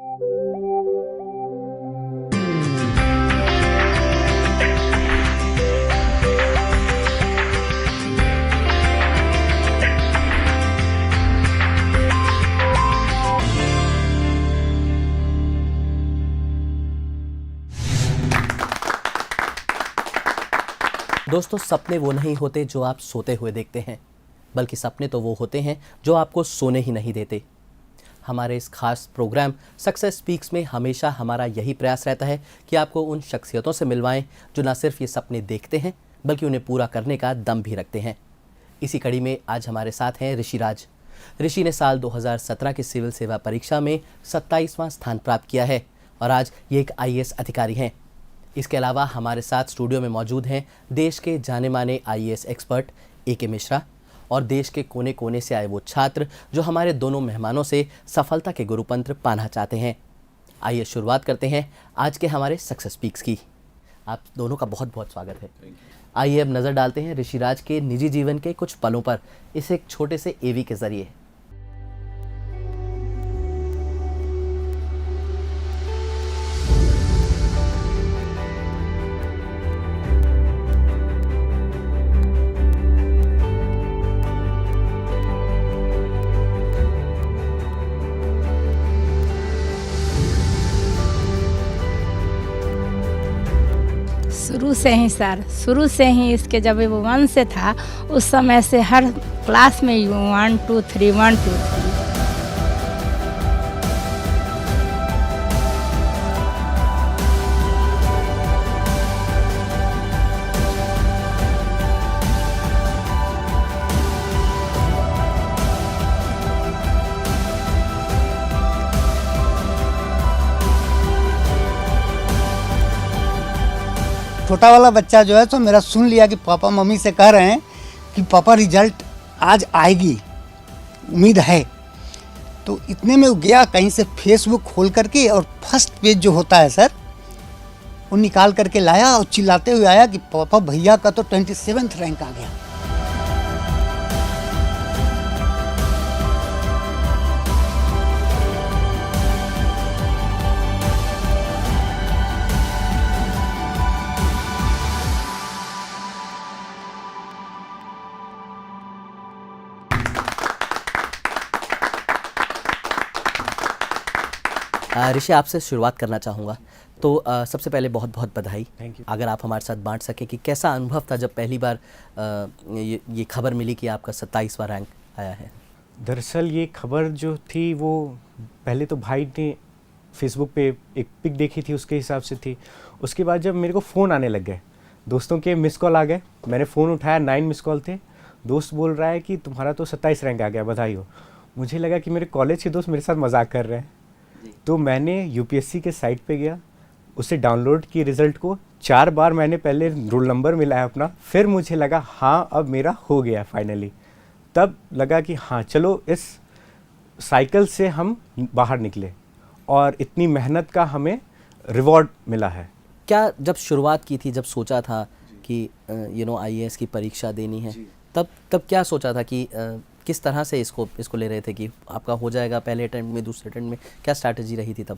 दोस्तों, सपने वो नहीं होते जो आप सोते हुए देखते हैं, बल्कि सपने तो वो होते हैं जो आपको सोने ही नहीं देते। हमारे इस खास प्रोग्राम सक्सेस स्पीक्स में हमेशा हमारा यही प्रयास रहता है कि आपको उन शख्सियतों से मिलवाएं जो न सिर्फ ये सपने देखते हैं बल्कि उन्हें पूरा करने का दम भी रखते हैं। इसी कड़ी में आज हमारे साथ हैं ऋषिराज। ऋषि ने साल 2017 की सिविल सेवा परीक्षा में 27वां स्थान प्राप्त किया है और आज ये एक IAS अधिकारी हैं। इसके अलावा हमारे साथ स्टूडियो में मौजूद हैं देश के जाने माने IAS एक्सपर्ट AK मिश्रा और देश के कोने कोने से आए वो छात्र जो हमारे दोनों मेहमानों से सफलता के गुरुपंत्र पाना चाहते हैं। आइए शुरुआत करते हैं आज के हमारे सक्सेस स्पीक्स की। आप दोनों का बहुत बहुत स्वागत है। आइए अब नज़र डालते हैं ऋषिराज के निजी जीवन के कुछ पलों पर इस एक छोटे से AV के जरिए। शुरू से ही इसके जब वो 1 से था उस समय से हर क्लास में 1 2 3 1 2 3। छोटा वाला बच्चा जो है तो मेरा सुन लिया कि पापा मम्मी से कह रहे हैं कि पापा रिजल्ट आज आएगी, उम्मीद है। तो इतने में वो गया कहीं से फेसबुक खोल करके और फर्स्ट पेज जो होता है सर वो निकाल करके लाया और चिल्लाते हुए आया कि पापा भैया का तो 27th रैंक आ गया। ऋषि, आपसे शुरुआत करना चाहूँगा। तो सबसे पहले बहुत बहुत बधाई। Thank you. अगर आप हमारे साथ बांट सके कि कैसा अनुभव था जब पहली बार ये खबर मिली कि आपका 27वां रैंक आया है। दरअसल ये खबर जो थी वो पहले तो भाई ने फेसबुक पे एक पिक देखी थी, उसके हिसाब से थी। उसके बाद जब मेरे को फ़ोन आने लग गए, दोस्तों के मिस कॉल आ गए, मैंने फ़ोन उठाया, 9 मिस कॉल थे। दोस्त बोल रहा है कि तुम्हारा तो 27 रैंक आ गया, बधाई हो। मुझे लगा कि मेरे कॉलेज के दोस्त मेरे साथ मजाक कर रहे हैं। तो मैंने UPSC के साइट पे गया, उससे डाउनलोड की रिज़ल्ट को 4 बार मैंने पहले रोल नंबर मिलाया अपना, फिर मुझे लगा हाँ अब मेरा हो गया फाइनली। तब लगा कि हाँ चलो इस साइकिल से हम बाहर निकले और इतनी मेहनत का हमें रिवॉर्ड मिला है। क्या जब शुरुआत की थी, जब सोचा था कि IAS की परीक्षा देनी है, तब क्या सोचा था कि किस तरह से इसको ले रहे थे कि आपका हो जाएगा पहले अटेम्प्ट में, दूसरे अटेम्प्ट में, क्या स्ट्रैटेजी रही थी तब?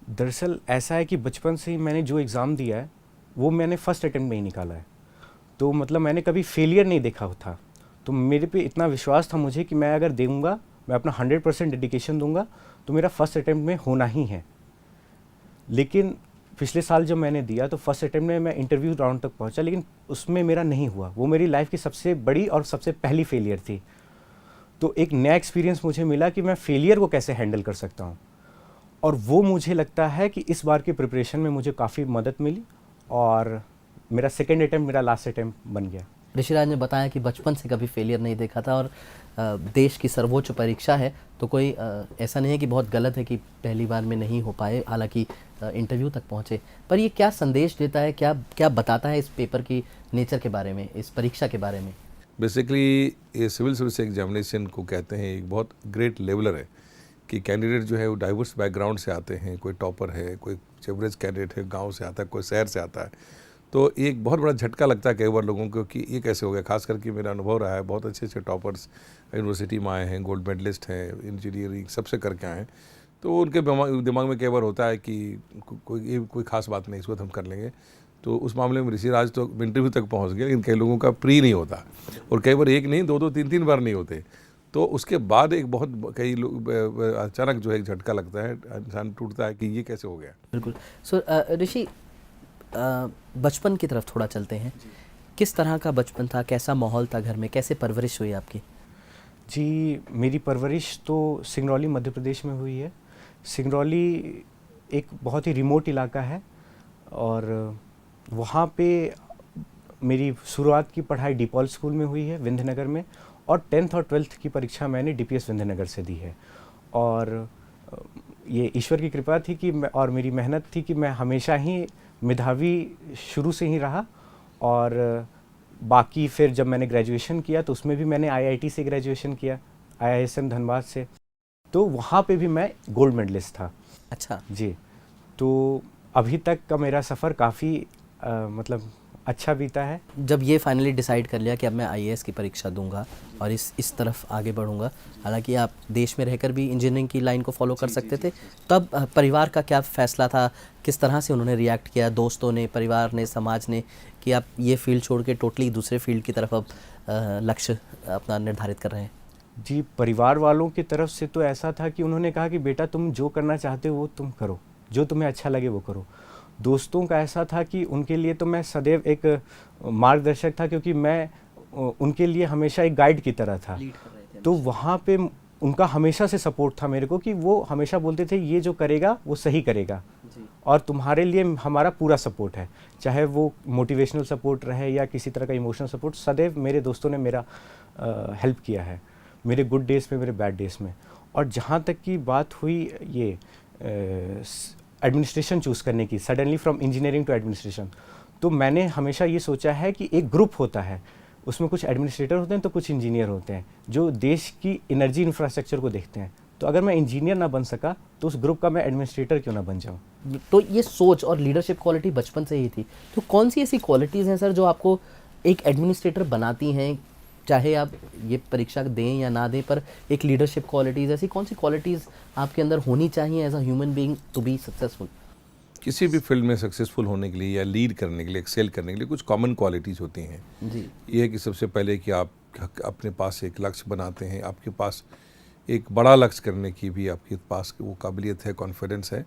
दरअसल ऐसा है कि बचपन से ही मैंने जो एग्ज़ाम दिया है वो मैंने फर्स्ट अटेम्प्ट में ही निकाला है। तो मतलब मैंने कभी फेलियर नहीं देखा था। तो मेरे पे इतना विश्वास था मुझे कि मैं अगर दूंगा, मैं अपना 100% डेडिकेशन दूंगा तो मेरा फर्स्ट अटेम्प्ट में होना ही है। लेकिन पिछले साल जब मैंने दिया तो फर्स्ट अटेम्प्ट में मैं इंटरव्यू राउंड तक पहुंचा, लेकिन उसमें मेरा नहीं हुआ। वो मेरी लाइफ की सबसे बड़ी और सबसे पहली फेलियर थी। तो एक नया एक्सपीरियंस मुझे मिला कि मैं फेलियर को कैसे हैंडल कर सकता हूँ, और वो मुझे लगता है कि इस बार की प्रिपरेशन में मुझे काफ़ी मदद मिली और मेरा सेकेंड अटेम्प्ट मेरा लास्ट अटेम्प्ट बन गया। ऋषिराज ने बताया कि बचपन से कभी फेलियर नहीं देखा था और देश की सर्वोच्च परीक्षा है, तो कोई ऐसा नहीं है कि बहुत गलत है कि पहली बार में नहीं हो पाए, हालांकि इंटरव्यू तक पहुँचे। पर ये क्या संदेश देता है, क्या बताता है इस पेपर की नेचर के बारे में, इस परीक्षा के बारे में? बेसिकली ये सिविल सर्विस एग्जामिनेशन को कहते हैं एक बहुत ग्रेट लेवलर है कि कैंडिडेट जो है वो डाइवर्स बैकग्राउंड से आते हैं। कोई टॉपर है, कोई एवरेज कैंडिडेट है, गांव से आता है, कोई शहर से आता है। तो एक बहुत बड़ा झटका लगता है कई बार लोगों को कि ये कैसे हो गया। खास करके मेरा अनुभव रहा है, बहुत अच्छे अच्छे टॉपर्स यूनिवर्सिटी में आए हैं, गोल्ड मेडलिस्ट हैं, इंजीनियरिंग सबसे करके आए हैं। तो उनके दिमाग में कई बार होता है कि कोई खास बात नहीं, इसको हम कर लेंगे। तो उस मामले में ऋषिराज तो इंटरव्यू तक पहुंच गए, लेकिन कई लोगों का प्री नहीं होता, और कई बार एक नहीं, दो तीन तीन बार नहीं होते। तो उसके बाद एक बहुत कई लोग अचानक जो है एक झटका लगता है, इंसान टूटता है कि ये कैसे हो गया। बिल्कुल। सो ऋषि, बचपन की तरफ थोड़ा चलते हैं। किस तरह का बचपन था, कैसा माहौल था घर में, कैसे परवरिश हुई आपकी? जी, मेरी परवरिश तो सिंगरौली मध्य प्रदेश में हुई है। सिंगरौली एक बहुत ही रिमोट इलाका है और वहाँ पे मेरी शुरुआत की पढ़ाई डीपॉल स्कूल में हुई है विंध्यनगर में, और 10th और 12th की परीक्षा मैंने डीपीएस विंध्यनगर से दी है। और ये ईश्वर की कृपा थी कि और मेरी मेहनत थी कि मैं हमेशा ही मेधावी शुरू से ही रहा। और बाकी फिर जब मैंने ग्रेजुएशन किया तो उसमें भी मैंने आईआईटी से ग्रेजुएशन किया, आईआईएसएम धनबाद से, तो वहाँ पे भी मैं गोल्ड मेडलिस्ट था। अच्छा जी, तो अभी तक का मेरा सफ़र काफ़ी मतलब अच्छा बीता है। जब ये फाइनली डिसाइड कर लिया कि अब मैं आईएएस की परीक्षा दूंगा और इस तरफ आगे बढ़ूंगा, हालांकि आप देश में रहकर भी इंजीनियरिंग की लाइन को फॉलो कर सकते थे, तब परिवार का क्या फैसला था, किस तरह से उन्होंने रिएक्ट किया, दोस्तों ने, परिवार ने, समाज ने, कि आप ये फील्ड छोड़ के टोटली दूसरे फील्ड की तरफ अब लक्ष्य अपना निर्धारित कर रहे हैं? जी, परिवार वालों की तरफ से तो ऐसा था कि उन्होंने कहा कि बेटा तुम जो करना चाहते हो वो तुम करो, जो तुम्हें अच्छा लगे वो करो। दोस्तों का ऐसा था कि उनके लिए तो मैं सदैव एक मार्गदर्शक था, क्योंकि मैं उनके लिए हमेशा एक गाइड की तरह था। तो वहाँ पे उनका हमेशा से सपोर्ट था मेरे को, कि वो हमेशा बोलते थे ये जो करेगा वो सही करेगा और तुम्हारे लिए हमारा पूरा सपोर्ट है। चाहे वो मोटिवेशनल सपोर्ट रहे या किसी तरह का इमोशनल सपोर्ट, सदैव मेरे दोस्तों ने मेरा हेल्प किया है, मेरे गुड डेज़ में, मेरे बैड डेज़ में। और जहाँ तक की बात हुई ये एडमिनिस्ट्रेशन चूज़ करने की, suddenly from engineering to administration, तो मैंने हमेशा ये सोचा है कि एक ग्रुप होता है, उसमें कुछ एडमिनिस्ट्रेटर होते हैं तो कुछ इंजीनियर होते हैं जो देश की एनर्जी इंफ्रास्ट्रक्चर को देखते हैं। तो अगर मैं इंजीनियर ना बन सका तो उस ग्रुप का मैं एडमिनिस्ट्रेटर क्यों ना बन जाऊँ। तो ये सोच और लीडरशिप क्वालिटी बचपन से ही थी। तो कौन सी ऐसी क्वालिटीज़ हैं सर जो आपको एक एडमिनिस्ट्रेटर बनाती हैं, चाहे आप ये परीक्षा दें या ना दें, पर एक लीडरशिप क्वालिटीज़, ऐसी कौन सी क्वालिटीज़ आपके अंदर होनी चाहिए as a human being to be successful? किसी भी फील्ड में सक्सेसफुल होने के लिए या लीड करने के लिए, एक्सेल करने के लिए कुछ कॉमन क्वालिटीज़ होती हैं। जी, ये है कि सबसे पहले कि आप अपने पास एक लक्ष्य बनाते हैं, आपके पास एक बड़ा लक्ष्य करने की भी आपके पास वो काबिलियत है, कॉन्फिडेंस है,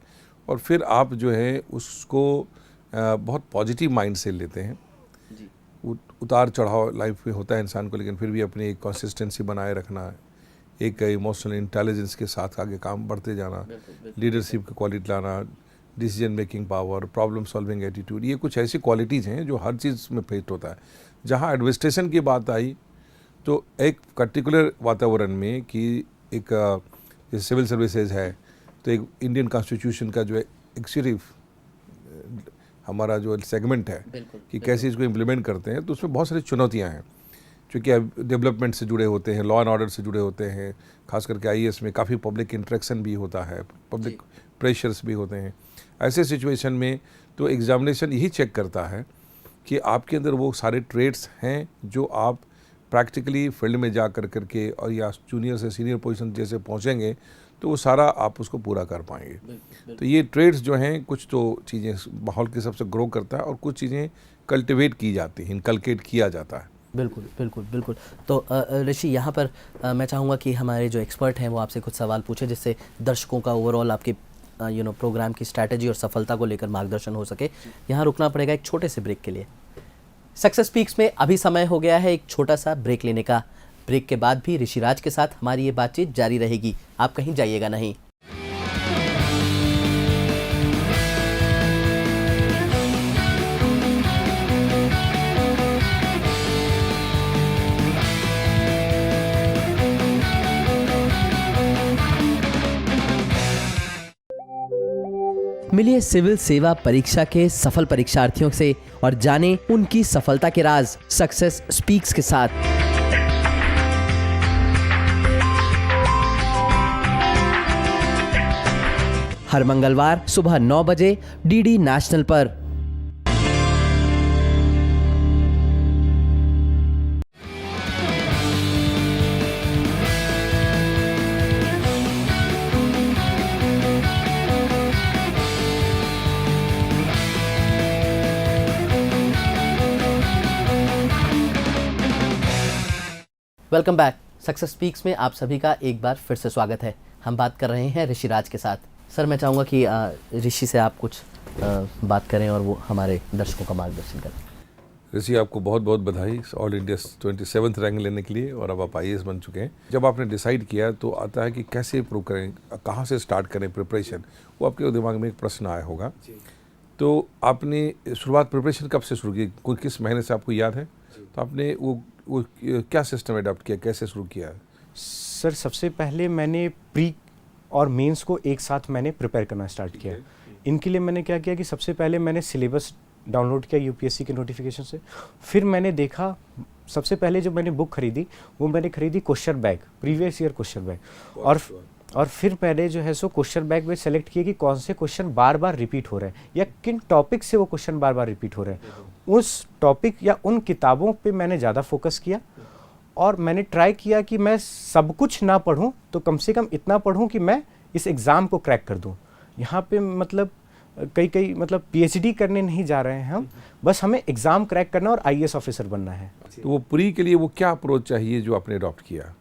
और फिर आप जो है उसको बहुत पॉजिटिव माइंड से लेते हैं। उतार चढ़ाव लाइफ में होता है इंसान को, लेकिन फिर भी अपनी एक कंसिस्टेंसी बनाए रखना, एक इमोशनल इंटेलिजेंस के साथ आगे काम बढ़ते जाना, लीडरशिप की क्वालिटी लाना, decision making power, problem solving attitude, ये कुछ ऐसी क्वालिटीज़ हैं जो हर चीज़ में फेस्ट होता है। जहाँ एडमिनिस्ट्रेशन की बात आई तो एक पर्टिकुलर वातावरण में कि एक जैसे सिविल सर्विसेज है, तो एक इंडियन कॉन्स्टिट्यूशन का जो है एग्जीक्यूटिव हमारा जो सेगमेंट है कि कैसे इसको इम्प्लीमेंट करते हैं, तो उसमें बहुत सारी चुनौतियाँ हैं, क्योंकि अब डेवलपमेंट से जुड़े होते हैं, लॉ एंड ऑर्डर से जुड़े होते हैं, खास करके आईएएस में काफ़ी पब्लिक इंटरेक्शन भी होता है, पब्लिक प्रेशर्स भी होते हैं। ऐसे सिचुएशन में तो एग्जामिनेशन यही चेक करता है कि आपके अंदर वो सारे ट्रेड्स हैं जो आप प्रैक्टिकली फील्ड में जा कर करके और या जूनियर से सीनियर पोजीशन जैसे पहुंचेंगे तो वो सारा आप उसको पूरा कर पाएंगे। तो ये ट्रेड्स जो हैं, कुछ तो चीज़ें माहौल के हिसाब से ग्रो करता है और कुछ चीज़ें कल्टिवेट की जाती हैं, इनकलकेट किया जाता है। बिल्कुल बिल्कुल बिल्कुल। तो ऋषि, यहाँ पर मैं चाहूँगा कि हमारे जो एक्सपर्ट हैं वो आपसे कुछ सवाल पूछे, जिससे दर्शकों का ओवरऑल आपके प्रोग्राम की स्ट्रैटेजी और सफलता को लेकर मार्गदर्शन हो सके। यहाँ रुकना पड़ेगा एक छोटे से ब्रेक के लिए। सक्सेस स्पीक्स में अभी समय हो गया है एक छोटा सा ब्रेक लेने का। ब्रेक के बाद भी ऋषिराज के साथ हमारी ये बातचीत जारी रहेगी, आप कहीं जाइएगा नहीं। मिलिए सिविल सेवा परीक्षा के सफल परीक्षार्थियों से और जानें उनकी सफलता के राज सक्सेस स्पीक्स के साथ। हर मंगलवार सुबह 9 बजे डीडी नेशनल पर। Welcome back. सक्सेस स्पीक्स में आप सभी का एक बार फिर से स्वागत है। हम बात कर रहे हैं ऋषिराज के साथ। सर, मैं चाहूँगा कि ऋषि से आप कुछ बात करें और वो हमारे दर्शकों का मार्गदर्शन करें। ऋषि, आपको बहुत बहुत बधाई ऑल इंडिया 27th रैंक लेने के लिए, और अब आप IAS बन चुके हैं। जब आपने डिसाइड किया तो आता है कि कैसे इम्प्रूव करें, कहाँ से स्टार्ट करें प्रिपरेशन, वो आपके दिमाग में एक प्रश्न आया होगा। तो आपने शुरुआत प्रिपरेशन कब से शुरू की, कोई किस महीने से आपको याद है? तो आपने वो क्या सिस्टम अडॉप्ट किया, कैसे शुरू किया? सर, सबसे पहले मैंने प्री और मेंस को एक साथ मैंने प्रिपेयर करना स्टार्ट किया। इनके लिए मैंने क्या किया कि सबसे पहले मैंने सिलेबस डाउनलोड किया UPSC के नोटिफिकेशन से। फिर मैंने देखा, सबसे पहले जो मैंने बुक खरीदी वो मैंने खरीदी question bag, previous year question bag. और फिर मैंने जो है सो क्वेश्चन बैग में सेलेक्ट किया कि कौन से क्वेश्चन बार बार रिपीट हो रहे हैं या किन टॉपिक से वो क्वेश्चन बार बार रिपीट हो रहे हैं। उस टॉपिक या उन किताबों पे मैंने ज़्यादा फोकस किया और मैंने ट्राई किया कि मैं सब कुछ ना पढूं तो कम से कम इतना पढूं कि मैं इस एग्ज़ाम को क्रैक कर दूं। यहाँ पे मतलब कई मतलब PhD करने नहीं जा रहे हैं हम, बस हमें एग्ज़ाम क्रैक करना और IAS ऑफिसर बनना है। तो वो प्री के लिए वो क्या अप्रोच चाहिए जो आपने अडॉप्ट किया?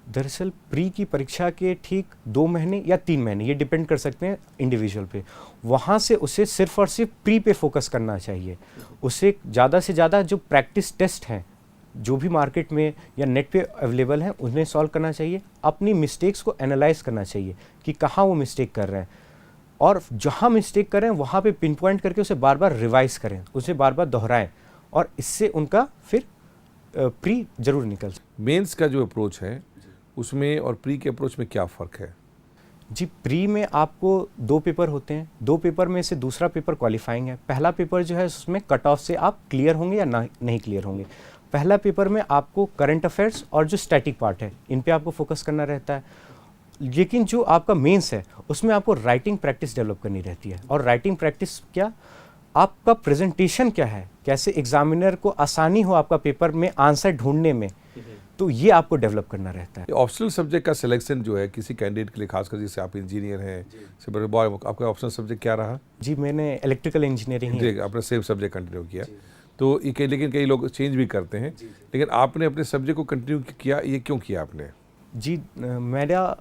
दरअसल प्री की परीक्षा के ठीक 2 महीने या 3 महीने, ये डिपेंड कर सकते हैं इंडिविजुअल पे, वहाँ से उसे सिर्फ और सिर्फ प्री पे फोकस करना चाहिए। उसे ज़्यादा से ज़्यादा जो प्रैक्टिस टेस्ट हैं जो भी मार्केट में या नेट पे अवेलेबल हैं उन्हें सॉल्व करना चाहिए। अपनी मिस्टेक्स को एनालाइज करना चाहिए कि कहाँ वो मिस्टेक कर रहे हैं, और जहाँ मिस्टेक करें वहाँ पे पिन पॉइंट करके उसे बार बार रिवाइज करें, उसे बार बार दोहराएं, और इससे उनका फिर प्री जरूर निकल। मेंस का जो अप्रोच है उसमें और प्री के अप्रोच में क्या फ़र्क है? जी, प्री में आपको 2 पेपर होते हैं। 2 पेपर में से दूसरा पेपर क्वालिफाइंग है। पहला पेपर जो है उसमें कट ऑफ से आप क्लियर होंगे या नहीं क्लियर होंगे। पहला पेपर में आपको करंट अफेयर्स और जो स्टैटिक पार्ट है इन पे आपको फोकस करना रहता है। लेकिन जो आपका मेंस है उसमें आपको राइटिंग प्रैक्टिस डेवलप करनी रहती है। और राइटिंग प्रैक्टिस क्या, आपका प्रेजेंटेशन क्या है, कैसे एग्जामिनर को आसानी हो आपका पेपर में आंसर ढूंढने में, तो ये आपको डेवलप करना रहता है। ऑप्शनल सब्जेक्ट का सिलेक्शन जो है किसी कैंडिडेट के लिए, खासकर जैसे आप इंजीनियर हैं, आपका ऑप्शनल सब्जेक्ट क्या रहा? जी, मैंने इलेक्ट्रिकल इंजीनियरिंग आपने सेम सब्जेक्ट कंटिन्यू किया। तो ये लेकिन कई लोग चेंज भी करते हैं, लेकिन आपने अपने सब्जेक्ट को कंटिन्यू किया, ये क्यों किया आपने? जी, मेरा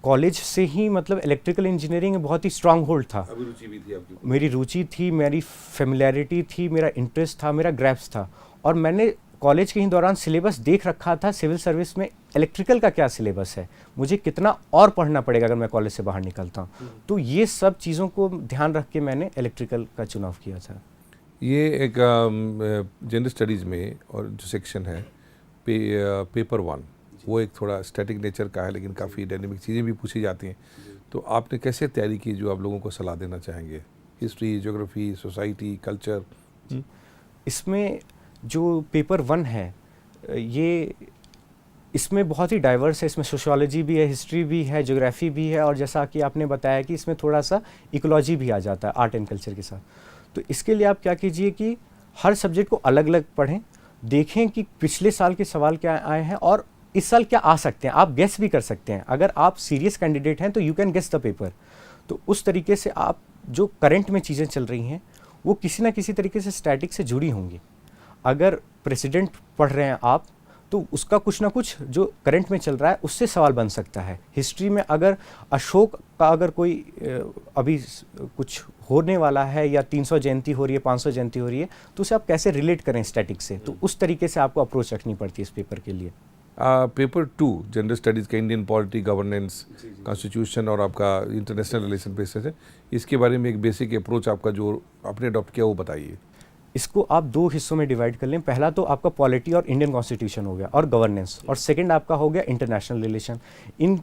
कॉलेज से ही मतलब इलेक्ट्रिकल इंजीनियरिंग में बहुत ही स्ट्रांग होल्ड था। अभी रुचि भी थी आपकी? मेरी रुचि थी, मेरी फेमिलियरिटी थी, मेरा इंटरेस्ट था, मेरा ग्रैप्स था। और मैंने कॉलेज के ही दौरान सिलेबस देख रखा था सिविल सर्विस में इलेक्ट्रिकल का क्या सिलेबस है, मुझे कितना और पढ़ना पड़ेगा अगर मैं कॉलेज से बाहर निकलता हूँ। तो ये सब चीज़ों को ध्यान रख के मैंने इलेक्ट्रिकल का चुनाव किया था। ये एक जनरल स्टडीज़ में और जो सेक्शन है पेपर 1, वो एक थोड़ा स्टैटिक नेचर का है, लेकिन काफ़ी डायनेमिक चीज़ें भी पूछी जाती हैं। तो आपने कैसे तैयारी की जो आप लोगों को सलाह देना चाहेंगे? History, geography, society, culture? इसमें जो पेपर 1 है ये इसमें बहुत ही डाइवर्स है। इसमें सोशियोलॉजी भी है, हिस्ट्री भी है, ज्योग्राफी भी है, और जैसा कि आपने बताया कि इसमें थोड़ा सा इकोलॉजी भी आ जाता है आर्ट एंड कल्चर के साथ। तो इसके लिए आप क्या कीजिए कि हर सब्जेक्ट को अलग अलग पढ़ें, देखें कि पिछले साल के सवाल क्या आए हैं और इस साल क्या आ सकते हैं। आप गेस भी कर सकते हैं, अगर आप सीरियस कैंडिडेट हैं तो you can guess the paper. तो उस तरीके से आप जो करंट में चीज़ें चल रही हैं वो किसी ना किसी तरीके से स्टैटिक से जुड़ी होंगी। अगर प्रेसिडेंट पढ़ रहे हैं आप तो उसका कुछ ना कुछ जो करंट में चल रहा है उससे सवाल बन सकता है। हिस्ट्री में अगर अशोक का अगर कोई अभी कुछ होने वाला है या 300 जयंती हो रही है, 500 जयंती हो रही है, तो उसे आप कैसे रिलेट करें स्टैटिक से। तो उस तरीके से आपको अप्रोच रखनी पड़ती है इस पेपर के लिए। पेपर 2 जनरल स्टडीज़ का इंडियन पॉलिटी, गवर्नेंस, कॉन्स्टिट्यूशन और आपका इंटरनेशनल रिलेशन बेसिस है, इसके बारे में एक बेसिक अप्रोच आपका जो आपने अडॉप्ट किया वो बताइए। इसको आप 2 हिस्सों में डिवाइड कर लें। पहला तो आपका पॉलिटी और इंडियन कॉन्स्टिट्यूशन हो गया और गवर्नेंस, और सेकंड आपका हो गया इंटरनेशनल रिलेशन। इन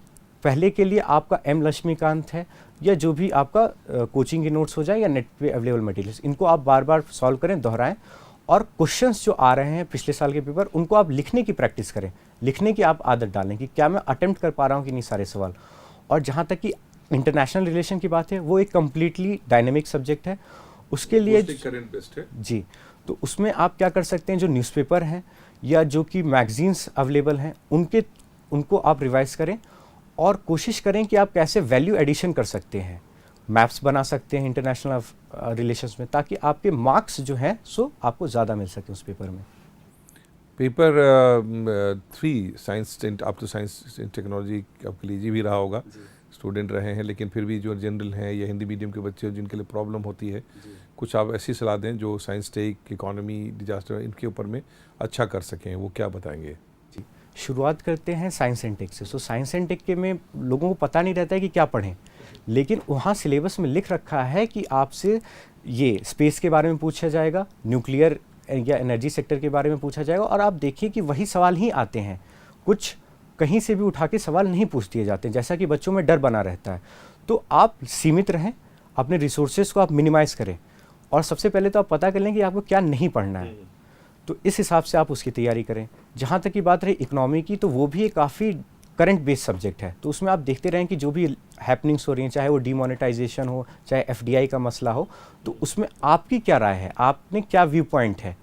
पहले के लिए आपका M लक्ष्मीकांत है या जो भी आपका कोचिंग के नोट्स हो जाए या नेट पे अवेलेबल मटेरियल्स, इनको आप बार बार सॉल्व करें, दोहराएं, और क्वेश्चंस जो आ रहे हैं पिछले साल के पेपर उनको आप लिखने की प्रैक्टिस करें। लिखने की आप आदत डालें कि क्या मैं अटेम्प्ट कर पा रहा हूँ कि नहीं सारे सवाल। और जहाँ तक कि इंटरनेशनल रिलेशन की बात है वो एक कम्प्लीटली डायनेमिक सब्जेक्ट है। उसके लिए करंट बेस्ड है जी, तो उसमें आप क्या कर सकते हैं, जो न्यूज़पेपर हैं या जो कि मैगजीन्स अवेलेबल हैं उनको आप रिवाइज करें और कोशिश करें कि आप कैसे वैल्यू एडिशन कर सकते हैं, मैप्स बना सकते हैं इंटरनेशनल रिलेशंस में, ताकि आपके मार्क्स जो हैं सो आपको ज़्यादा मिल सके उस पेपर में। पेपर 3 साइंस आप तो साइंस टेक्नोलॉजी आपके लिए भी रहा होगा, स्टूडेंट रहे हैं, लेकिन फिर भी जो जनरल हैं या हिंदी मीडियम के बच्चे जिनके लिए प्रॉब्लम होती है, कुछ आप ऐसी सलाह दें जो साइंस टेक, इकोनॉमी, डिजास्टर इनके ऊपर में अच्छा कर सकें, वो क्या बताएंगे? शुरुआत करते हैं साइंस एंड टेक से। सो साइंस एंड टेक के में लोगों को पता नहीं रहता है कि क्या पढ़ें, लेकिन वहाँ सिलेबस में लिख रखा है कि आपसे ये स्पेस के बारे में पूछा जाएगा, न्यूक्लियर या एनर्जी सेक्टर के बारे में पूछा जाएगा, और आप देखिए कि वही सवाल ही आते हैं, कुछ कहीं से भी उठा के सवाल नहीं पूछ दिए जाते हैं, जैसा कि बच्चों में डर बना रहता है। तो आप सीमित रहें, अपने रिसोर्सेज को आप मिनिमाइज़ करें, और सबसे पहले तो आप पता कर लें कि आपको क्या नहीं पढ़ना है, तो इस हिसाब से आप उसकी तैयारी करें। जहाँ तक की बात रही इकोनॉमी की, तो वो भी एक काफ़ी करंट बेस्ड सब्जेक्ट है, तो उसमें आप देखते रहें कि जो भी हैपनिंग्स हो रही हैं, चाहे वो डीमोनेटाइजेशन हो, चाहे FDI का मसला हो, तो उसमें आपकी क्या राय है, आपने क्या व्यू पॉइंट है,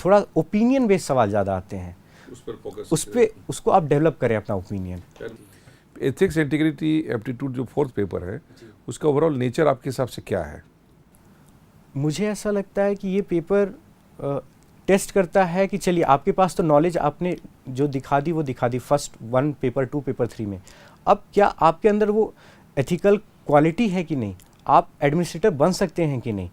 थोड़ा ओपिनियन बेस्ड सवाल ज़्यादा आते हैं, उस पर फोकस, उस पर उसको आप डेवलप करें अपना ओपिनियन। एथिक्स, इंटीग्रिटी, एप्टीट्यूड जो 4th पेपर है, उसका ओवरऑल नेचर आपके हिसाब से क्या है? मुझे ऐसा लगता है कि ये पेपर टेस्ट करता है कि चलिए आपके पास तो नॉलेज आपने जो दिखा दी वो दिखा दी फर्स्ट 1 पेपर 2 पेपर 3 में, अब क्या आपके अंदर वो एथिकल क्वालिटी है कि नहीं, आप एडमिनिस्ट्रेटर बन सकते हैं कि नहीं,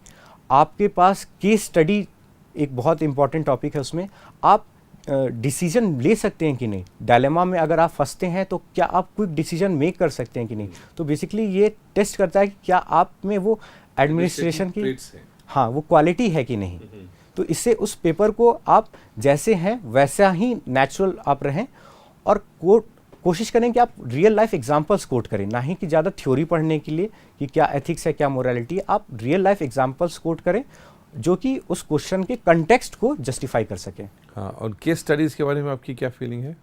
आपके पास केस स्टडी एक बहुत इंपॉर्टेंट टॉपिक है, उसमें आप डिसीजन ले सकते हैं कि नहीं, डायलेमा में अगर आप फंसते हैं तो क्या आप क्विक डिसीजन मेक कर सकते हैं कि नहीं। तो बेसिकली ये टेस्ट करता है कि क्या आप में वो एडमिनिस्ट्रेशन की हाँ वो क्वालिटी है कि नहीं। तो इससे उस पेपर को आप जैसे हैं वैसा ही नेचुरल आप रहें, और कोशिश करें कि आप रियल लाइफ एग्जांपल्स कोट करें, ना ही कि ज़्यादा थ्योरी पढ़ने के लिए कि क्या एथिक्स है, क्या मोरालिटी है, आप रियल लाइफ एग्जांपल्स कोट करें जो कि उस क्वेश्चन के कंटेक्स्ट को जस्टिफाई कर सकें। हाँ, और केस स्टडीज़ के बारे में आपकी क्या फीलिंग है?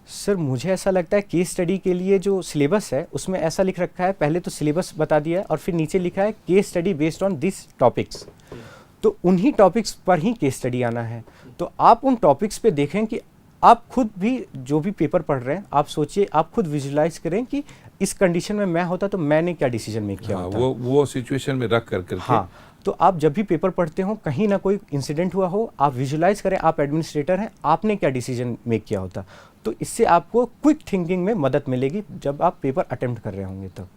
सर मुझे ऐसा लगता है केस स्टडी के लिए जो सिलेबस है उसमें ऐसा लिख रखा है, पहले तो सिलेबस बता दिया है और फिर नीचे लिखा है case study based on this topics, तो उन्हीं टॉपिक्स पर ही केस स्टडी आना है। तो आप उन टॉपिक्स पे देखें कि आप खुद भी जो भी पेपर पढ़ रहे हैं आप सोचिए, आप खुद विजुलाइज करें कि इस कंडीशन में मैं होता तो मैंने क्या डिसीजन मेक किया होता। वो सिचुएशन में रख करके हाँ, तो आप जब भी पेपर पढ़ते हो कहीं ना कोई इंसिडेंट हुआ हो, आप विजुलाइज करें, आप एडमिनिस्ट्रेटर हैं, आपने क्या डिसीजन मेक किया होता, तो इससे आपको क्विक थिंकिंग में मदद मिलेगी जब आप पेपर अटेम्प्ट कर रहे होंगे तब।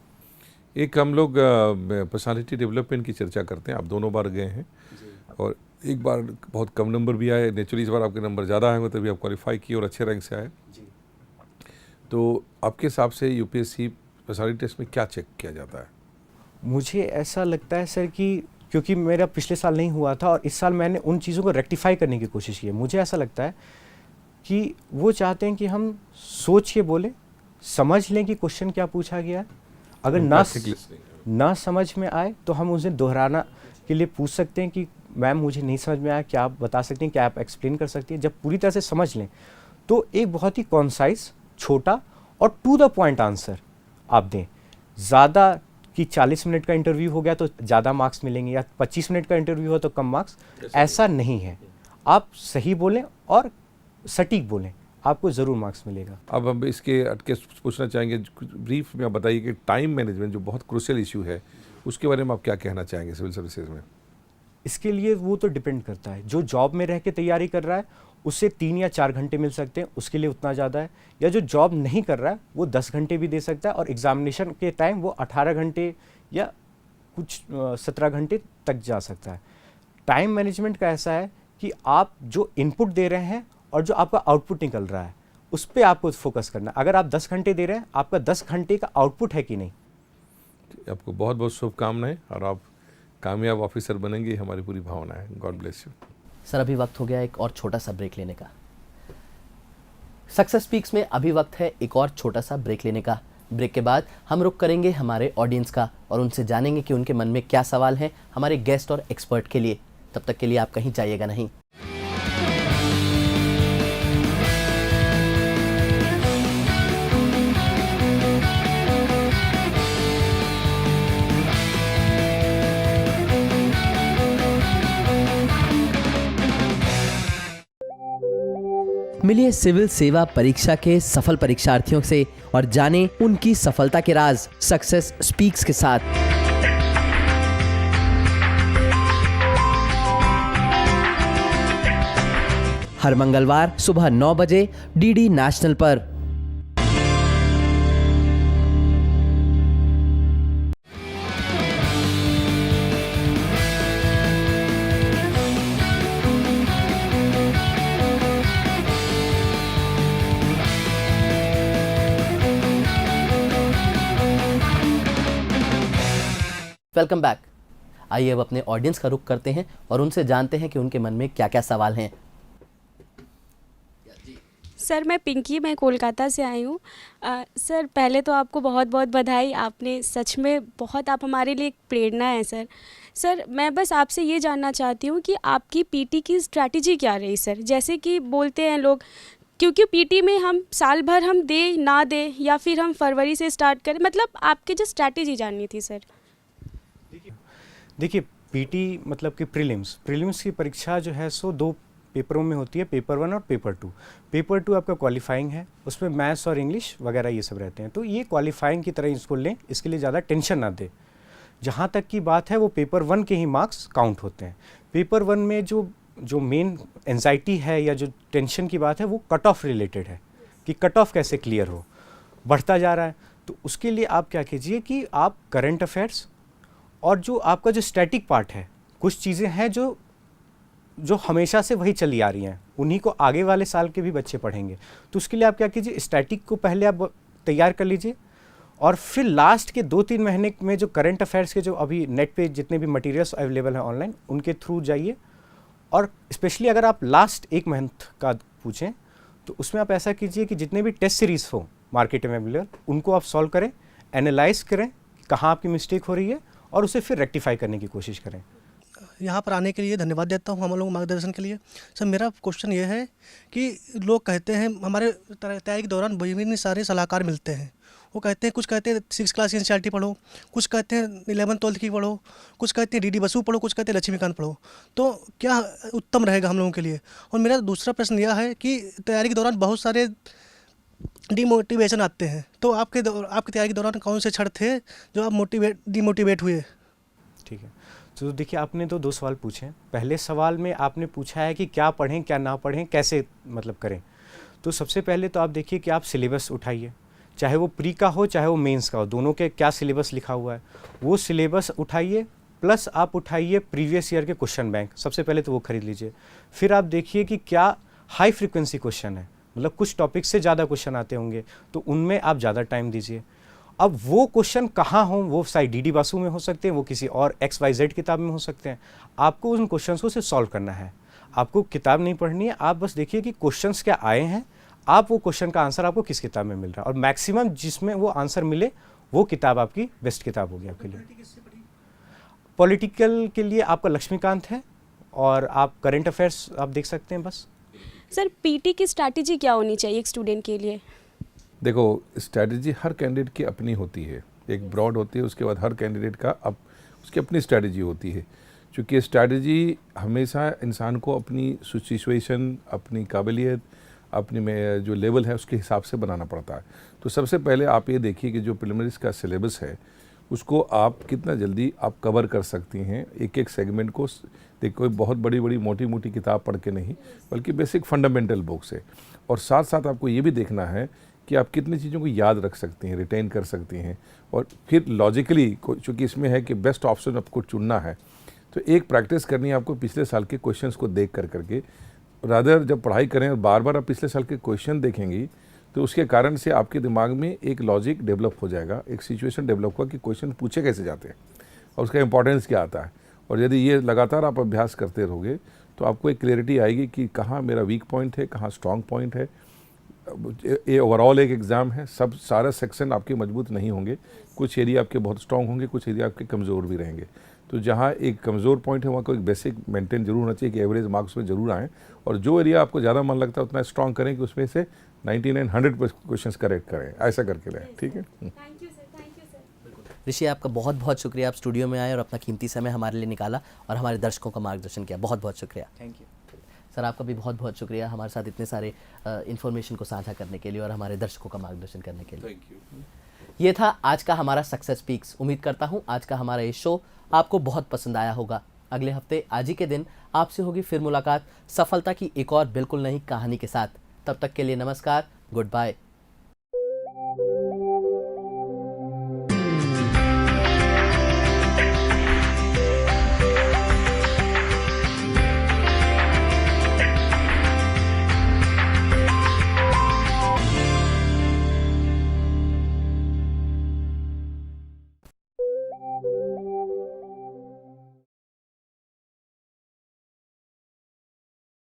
एक हम लोग पर्सनालिटी डेवलपमेंट की चर्चा करते हैं, आप दोनों बार गए हैं और एक बार बहुत कम नंबर भी आए, नेचुरली इस बार आपके नंबर ज़्यादा आएंगे तभी आप क्वालिफाई किए और अच्छे रैंक से आए। तो आपके हिसाब से यूपीएससी पर्सनालिटी टेस्ट में क्या चेक किया जाता है? मुझे ऐसा लगता है सर कि क्योंकि मेरा पिछले साल नहीं हुआ था और इस साल मैंने उन चीज़ों को रेक्टिफाई करने की कोशिश की है, मुझे ऐसा लगता है कि वो चाहते हैं कि हम सोच के बोलें, समझ लें कि क्वेश्चन क्या पूछा गया है, अगर ना समझ में आए तो हम उसे दोहराना के लिए पूछ सकते हैं कि मैम मुझे नहीं समझ में आया, क्या आप बता सकते हैं, क्या आप एक्सप्लेन कर सकती हैं। जब पूरी तरह से समझ लें तो एक बहुत ही कॉन्साइज, छोटा और टू द पॉइंट आंसर आप दें। ज़्यादा कि 40 मिनट का इंटरव्यू हो गया तो ज़्यादा मार्क्स मिलेंगे या 25 मिनट का इंटरव्यू हो तो कम मार्क्स, ऐसा नहीं है। आप सही बोलें और सटीक बोलें, आपको ज़रूर मार्क्स मिलेगा। अब हम इसके अटके पूछना चाहेंगे, ब्रीफ में आप बताइए कि टाइम मैनेजमेंट जो बहुत क्रूशियल इशू है उसके बारे में आप क्या कहना चाहेंगे सिविल सर्विसेज में? इसके लिए वो तो डिपेंड करता है, जो जॉब में रह के तैयारी कर रहा है उससे 3 या 4 घंटे मिल सकते हैं, उसके लिए उतना ज़्यादा है, या जो जॉब नहीं कर रहा है वो 10 घंटे भी दे सकता है और एग्जामिनेशन के टाइम वो 18 घंटे या कुछ 17 घंटे तक जा सकता है। टाइम मैनेजमेंट का ऐसा है कि आप जो इनपुट दे रहे हैं और जो आपका आउटपुट निकल रहा है उस पर आपको फोकस करना है। अगर आप 10 घंटे दे रहे हैं, आपका 10 घंटे का आउटपुट है कि नहीं। आपको बहुत बहुत शुभकामनाएं और आप कामयाब ऑफिसर बनेंगे, हमारी पूरी भावना है। God bless you. सर अभी वक्त हो गया एक और छोटा सा ब्रेक लेने का। सक्सेस स्पीक्स में अभी वक्त है एक और छोटा सा ब्रेक लेने का। ब्रेक के बाद हम रुक करेंगे हमारे ऑडियंस का और उनसे जानेंगे कि उनके मन में क्या सवाल हैं हमारे गेस्ट और एक्सपर्ट के लिए। तब तक के लिए आप कहीं जाइएगा नहीं। मिलिए सिविल सेवा परीक्षा के सफल परीक्षार्थियों से और जानें उनकी सफलता के राज सक्सेस स्पीक्स के साथ। हर मंगलवार सुबह 9 बजे डीडी नेशनल पर। Welcome back. आइए अब अपने ऑडियंस का रुख करते हैं और उनसे जानते हैं कि उनके मन में क्या क्या सवाल हैं। सर मैं पिंकी, मैं कोलकाता से आई हूँ। सर पहले तो आपको बहुत बहुत बधाई, आपने सच में बहुत, आप हमारे लिए एक प्रेरणा है सर। सर मैं बस आपसे ये जानना चाहती हूँ कि आपकी पीटी की स्ट्रैटेजी क्या रही सर? जैसे कि बोलते हैं लोग, क्योंकि पीटी में हम साल भर हम दे ना दे या फिर हम फरवरी से स्टार्ट करें, मतलब आपकी जो स्ट्रैटेजी जाननी थी सर। देखिए पीटी मतलब कि प्रीलिम्स की परीक्षा जो है सो 2 पेपरों में होती है, पेपर 1 और पेपर 2। पेपर 2 आपका क्वालिफाइंग है, उसमें मैथ्स और इंग्लिश वगैरह ये सब रहते हैं, तो ये क्वालिफाइंग की तरह इसको लें, इसके लिए ज़्यादा टेंशन ना दें। जहाँ तक की बात है वो पेपर 1 के ही मार्क्स काउंट होते हैं। पेपर 1 में जो मेन एंजाइटी है या जो टेंशन की बात है वो कट ऑफ रिलेटेड है, कि कट ऑफ कैसे क्लियर हो, बढ़ता जा रहा है। तो उसके लिए आप क्या कीजिए कि आप करंट अफेयर्स और जो आपका जो स्टैटिक पार्ट है, कुछ चीज़ें हैं जो हमेशा से वही चली आ रही हैं, उन्हीं को आगे वाले साल के भी बच्चे पढ़ेंगे। तो उसके लिए आप क्या कीजिए, स्टैटिक को पहले आप तैयार कर लीजिए और फिर लास्ट के 2-3 महीने में जो करंट अफेयर्स के जो अभी नेट पे जितने भी मटेरियल्स अवेलेबल हैं ऑनलाइन, उनके थ्रू जाइए। और स्पेशली अगर आप लास्ट 1 मंथ का पूछें तो उसमें आप ऐसा कीजिए कि जितने भी टेस्ट सीरीज़ हो मार्केट में अवेलेबल, उनको आप सॉल्व करें, एनालाइज करें कहाँ आपकी मिस्टेक हो रही है और उसे फिर रेक्टिफाई करने की कोशिश करें। यहाँ पर आने के लिए धन्यवाद देता हूँ हम लोगों को मार्गदर्शन के लिए। सर मेरा क्वेश्चन ये है कि लोग कहते हैं, हमारे तैयारी के दौरान विभिन्न सारे सलाहकार मिलते हैं, वो कहते हैं, कुछ कहते हैं 6 क्लास एनसीईआरटी पढ़ो, कुछ कहते हैं 11th-12th की पढ़ो, कुछ कहते हैं डीडी बसु पढ़ो, कुछ कहते हैं लक्ष्मीकांत पढ़ो। तो क्या उत्तम रहेगा हम लोगों के लिए? और मेरा दूसरा प्रश्न यह है कि तैयारी के दौरान बहुत सारे डिमोटिवेशन आते हैं, तो आपकी तैयारी के दौरान कौन से क्षण थे जो आप डिमोटिवेट हुए? ठीक है, तो देखिए आपने तो 2 सवाल पूछे हैं। पहले सवाल में आपने पूछा है कि क्या पढ़ें क्या ना पढ़ें, कैसे मतलब करें। तो सबसे पहले तो आप देखिए कि आप सिलेबस उठाइए, चाहे वो प्री का हो चाहे वो मेंस का हो, दोनों के क्या सिलेबस लिखा हुआ है वो सिलेबस उठाइए, प्लस आप उठाइए प्रीवियस ईयर के क्वेश्चन बैंक, सबसे पहले तो वो खरीद लीजिए। फिर आप देखिए कि क्या हाई फ्रिक्वेंसी क्वेश्चन है, मतलब कुछ टॉपिक से ज़्यादा क्वेश्चन आते होंगे तो उनमें आप ज़्यादा टाइम दीजिए। अब वो क्वेश्चन कहाँ हों, वो शायद डीडी बासु में हो सकते हैं, वो किसी और XYZ किताब में हो सकते हैं। आपको उन क्वेश्चंस को सिर्फ सॉल्व करना है, आपको किताब नहीं पढ़नी है। आप बस देखिए कि क्वेश्चंस क्या आए हैं, आप वो क्वेश्चन का आंसर आपको किस किताब में मिल रहा है, और मैक्सिमम जिसमें वो आंसर मिले वो किताब आपकी बेस्ट किताब होगी आपके लिए। पॉलिटिकल के लिए आपका लक्ष्मीकांत है और आप करंट अफेयर्स आप देख सकते हैं बस। सर पीटी की स्ट्रैटेजी क्या होनी चाहिए एक स्टूडेंट के लिए? देखो स्ट्रैटेजी हर कैंडिडेट की अपनी होती है, एक ब्रॉड होती है, उसके बाद हर कैंडिडेट का उसकी अपनी स्ट्रैटेजी होती है। क्योंकि स्ट्रैटेजी हमेशा इंसान को अपनी सिचुएशन, अपनी काबिलियत, अपनी में जो लेवल है उसके हिसाब से बनाना पड़ता है। तो सबसे पहले आप ये देखिए कि जो प्रिलिमिनरीज का सिलेबस है उसको आप कितना जल्दी आप कवर कर सकती हैं। एक एक सेगमेंट को देखो, कोई बहुत बड़ी बड़ी मोटी मोटी किताब पढ़ के नहीं, बल्कि बेसिक फंडामेंटल बुक से। और साथ साथ आपको ये भी देखना है कि आप कितनी चीज़ों को याद रख सकती हैं, रिटेन कर सकती हैं। और फिर लॉजिकली, चूँकि इसमें है कि बेस्ट ऑप्शन आपको चुनना है, तो एक प्रैक्टिस करनी है आपको पिछले साल के क्वेश्चंस को देख करके। रादर जब पढ़ाई करें और बार बार आप पिछले साल के क्वेश्चन देखेंगी तो उसके कारण से आपके दिमाग में एक लॉजिक डेवलप हो जाएगा, एक सिचुएशन डेवलप होगा कि क्वेश्चन पूछे कैसे जाते हैं और उसका इंपॉर्टेंस क्या आता है। और यदि ये लगातार आप अभ्यास करते रहोगे तो आपको एक क्लैरिटी आएगी कि कहाँ मेरा वीक पॉइंट है, कहाँ स्ट्रॉन्ग पॉइंट है। ये ओवरऑल एक एग्ज़ाम है, सब सारा सेक्शन आपके मजबूत नहीं होंगे, कुछ एरिया आपके बहुत स्ट्रॉन्ग होंगे, कुछ एरिया आपके कमज़ोर भी रहेंगे। तो जहाँ एक कमज़ोर पॉइंट है वहाँ को एक बेसिक मेंटेन जरूर होना चाहिए कि एवरेज मार्क्स में ज़रूर आएँ। और जो एरिया आपको ज़्यादा मन लगता है उतना स्ट्रॉन्ग करें कि उसमें से 99-100 क्वेश्चन करेक्ट करें, ऐसा करके रहें। ठीक है। Thank you sir. ऋषि, आपका बहुत बहुत शुक्रिया, आप स्टूडियो में आए और अपना कीमती समय हमारे लिए निकाला और हमारे दर्शकों का मार्गदर्शन किया। बहुत बहुत शुक्रिया। थैंक यू सर, आपका भी बहुत बहुत शुक्रिया हमारे साथ इतने सारे इन्फॉर्मेशन को साझा करने के लिए और हमारे दर्शकों का मार्गदर्शन करने के लिए। Thank you. ये था आज का हमारा सक्सेस स्पीक्स। उम्मीद करता हूँ आज का हमारा ये शो आपको बहुत पसंद आया होगा। अगले हफ्ते आज ही के दिन आपसे होगी फिर मुलाकात सफलता की एक और बिल्कुल नई कहानी के साथ। तब तक के लिए नमस्कार, गुड बाय।